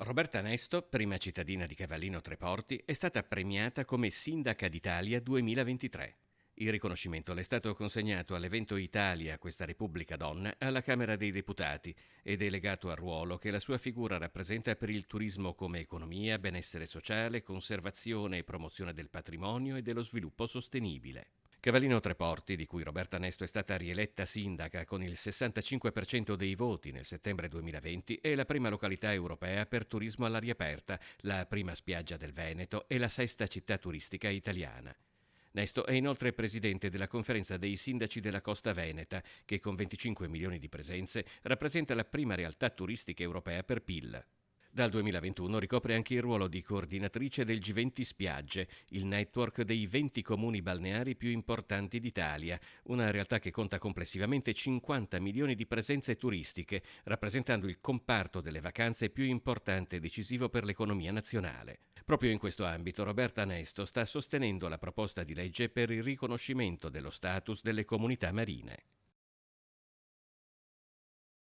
Roberta Nesto, prima cittadina di Cavallino Treporti, è stata premiata come Sindaca d'Italia 2023. Il riconoscimento le è stato consegnato all'evento Italia, questa Repubblica Donna, alla Camera dei Deputati ed è legato al ruolo che la sua figura rappresenta per il turismo come economia, benessere sociale, conservazione e promozione del patrimonio e dello sviluppo sostenibile. Cavallino Treporti, di cui Roberta Nesto è stata rieletta sindaca con il 65% dei voti nel settembre 2020, è la prima località europea per turismo all'aria aperta, la prima spiaggia del Veneto e la sesta città turistica italiana. Nesto è inoltre presidente della conferenza dei sindaci della Costa Veneta, che con 25 milioni di presenze rappresenta la prima realtà turistica europea per PIL. Dal 2021 ricopre anche il ruolo di coordinatrice del G20 Spiagge, il network dei 20 comuni balneari più importanti d'Italia, una realtà che conta complessivamente 50 milioni di presenze turistiche, rappresentando il comparto delle vacanze più importante e decisivo per l'economia nazionale. Proprio in questo ambito Roberta Nesto sta sostenendo la proposta di legge per il riconoscimento dello status delle comunità marine.